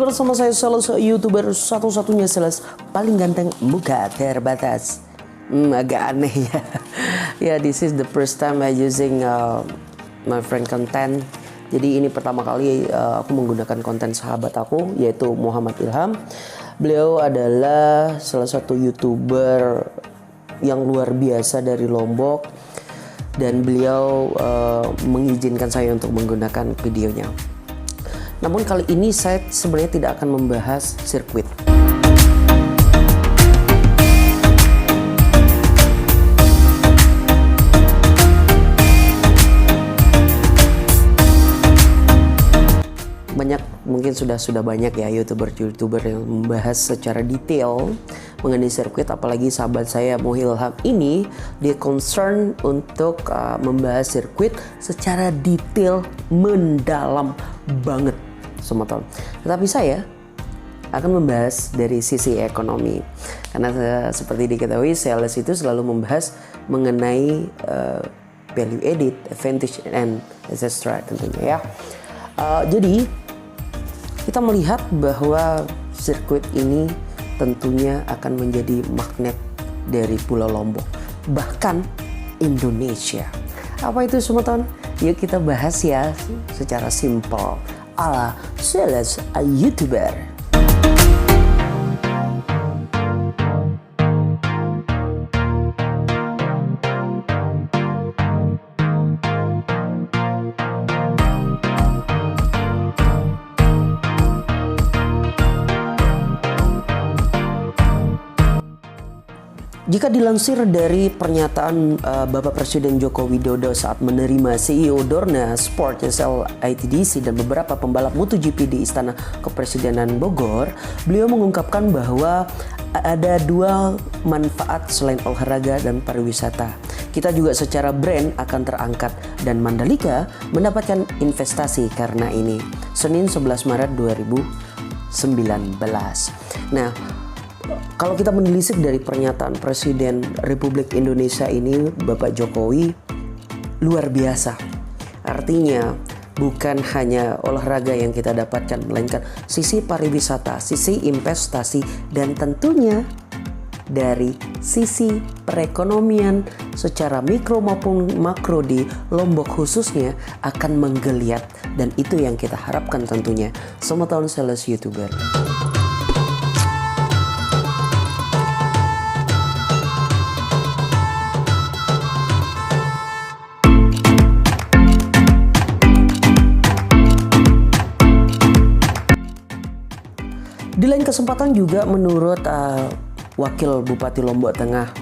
bersama saya salah satu YouTuber satu-satunya sales paling ganteng muka terbatas. Agak aneh ya. Ya, this is the first time I using my friend content. Jadi ini pertama kali aku menggunakan konten sahabat aku, yaitu Muhammad Ilham. Beliau adalah salah satu YouTuber yang luar biasa dari Lombok, dan beliau mengizinkan saya untuk menggunakan videonya. Namun kali ini saya sebenarnya tidak akan membahas sirkuit. Mungkin sudah banyak ya YouTuber yang membahas secara detail mengenai sirkuit, apalagi sahabat saya Muhilham ini dia concern untuk membahas sirkuit secara detail mendalam banget semua tahun. Tetapi saya akan membahas dari sisi ekonomi, karena seperti diketahui sales itu selalu membahas mengenai value added, advantage and etc. tentunya ya. Jadi kita melihat bahwa sirkuit ini tentunya akan menjadi magnet dari Pulau Lombok, bahkan Indonesia. Apa itu semua tahun? Yuk kita bahas ya secara simple ala sales YouTuber. Jika dilansir dari pernyataan Bapak Presiden Joko Widodo saat menerima CEO Dorna Sport SL ITDC dan beberapa pembalap MotoGP di Istana Kepresidenan Bogor, beliau mengungkapkan bahwa ada dua manfaat selain olahraga dan pariwisata. Kita juga secara brand akan terangkat dan Mandalika mendapatkan investasi karena ini. Senin 11 Maret 2019. Nah, kalau kita menelisik dari pernyataan Presiden Republik Indonesia ini, Bapak Jokowi, luar biasa. Artinya bukan hanya olahraga yang kita dapatkan, melainkan sisi pariwisata, sisi investasi, dan tentunya dari sisi perekonomian secara mikro maupun makro di Lombok khususnya akan menggeliat, dan itu yang kita harapkan tentunya. Semua tahun sales YouTuber. Di lain kesempatan juga menurut Wakil Bupati Lombok Tengah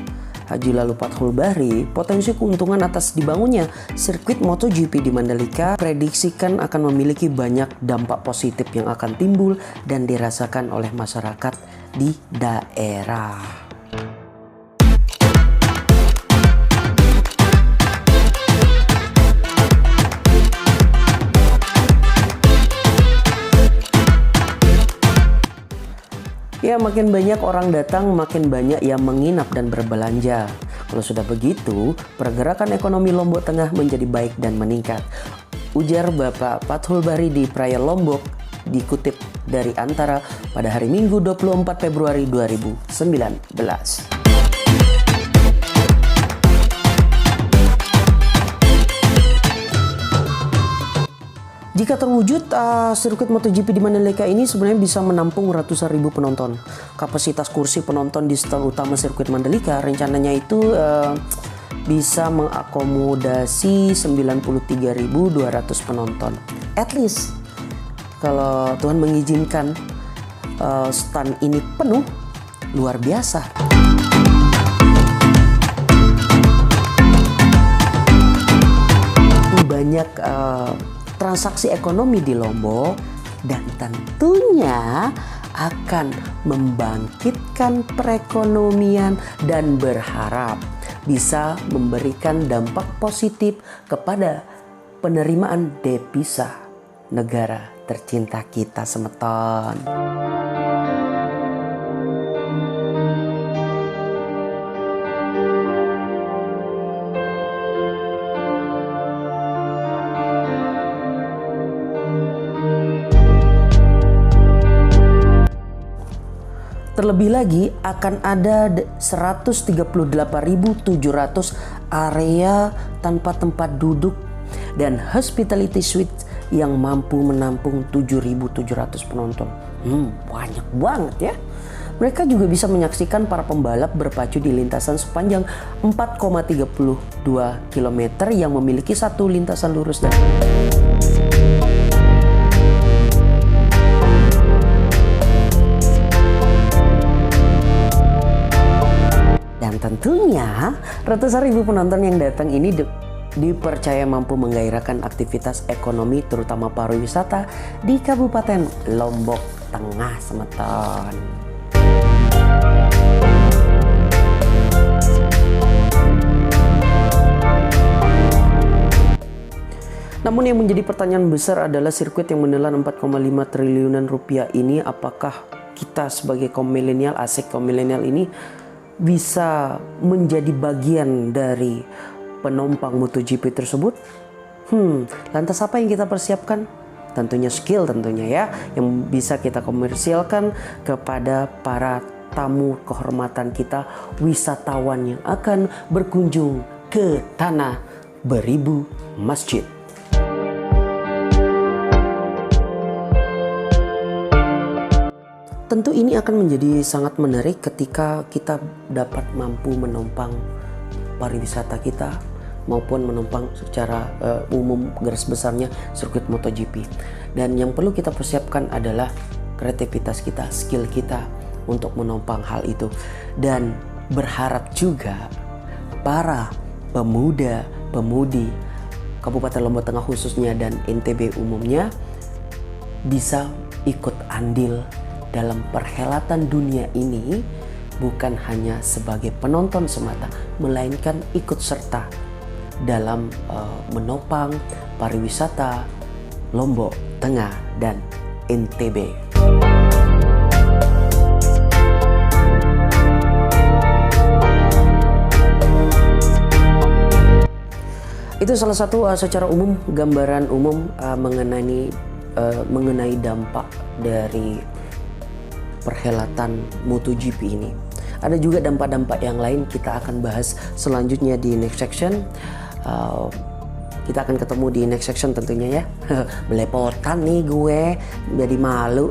Haji Lalu Fathul Bari, potensi keuntungan atas dibangunnya sirkuit MotoGP di Mandalika prediksikan akan memiliki banyak dampak positif yang akan timbul dan dirasakan oleh masyarakat di daerah. Ya, makin banyak orang datang, makin banyak yang menginap dan berbelanja. Kalau sudah begitu, pergerakan ekonomi Lombok Tengah menjadi baik dan meningkat. Ujar Bapak Fathul Bari di Peraya Lombok, dikutip dari Antara pada hari Minggu 24 Februari 2019. Jika terwujud, sirkuit MotoGP di Mandalika ini sebenarnya bisa menampung ratusan ribu penonton. Kapasitas kursi penonton di stadion utama sirkuit Mandalika rencananya itu bisa mengakomodasi 93.200 penonton. At least, kalau Tuhan mengizinkan stand ini penuh, luar biasa. Banyak transaksi ekonomi di Lombok, dan tentunya akan membangkitkan perekonomian dan berharap bisa memberikan dampak positif kepada penerimaan devisa negara tercinta kita semeton. Terlebih lagi akan ada 138.700 area tanpa tempat duduk dan hospitality suite yang mampu menampung 7.700 penonton. Banyak banget ya. Mereka juga bisa menyaksikan para pembalap berpacu di lintasan sepanjang 4,32 km yang memiliki satu lintasan lurus dan tentunya ratusan ribu penonton yang datang ini dipercaya mampu menggairahkan aktivitas ekonomi terutama pariwisata di Kabupaten Lombok Tengah, semeton. Namun yang menjadi pertanyaan besar adalah sirkuit yang menelan 4,5 triliunan rupiah ini, apakah kita sebagai kaum milenial, kaum milenial ini bisa menjadi bagian dari penumpang MotoGP tersebut? Lantas apa yang kita persiapkan? Tentunya skill tentunya ya, yang bisa kita komersialkan kepada para tamu kehormatan kita, wisatawan yang akan berkunjung ke tanah beribu masjid. Tentu ini akan menjadi sangat menarik ketika kita dapat mampu menopang pariwisata kita maupun menopang secara umum garis besarnya sirkuit MotoGP. Dan yang perlu kita persiapkan adalah kreativitas kita, skill kita untuk menopang hal itu. Dan berharap juga para pemuda-pemudi Kabupaten Lombok Tengah khususnya dan NTB umumnya bisa ikut andil dalam perhelatan dunia ini, bukan hanya sebagai penonton semata, melainkan ikut serta dalam menopang pariwisata Lombok Tengah dan NTB. Itu salah satu secara umum, gambaran umum mengenai dampak dari perhelatan MotoGP ini. Ada juga dampak-dampak yang lain kita akan bahas selanjutnya di next section. Kita akan ketemu di next section tentunya ya. Belepotan nih gue, jadi malu.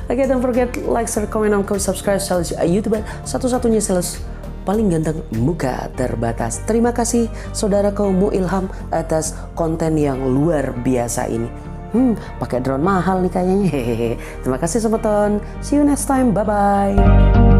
Okay, don't forget like, share, comment, and subscribe channel YouTube satu-satunya sales paling ganteng muka terbatas. Terima kasih saudaraku Mu Ilham atas konten yang luar biasa ini. Pakai drone mahal nih kayaknya. Terima kasih sobat. See you next time. Bye bye.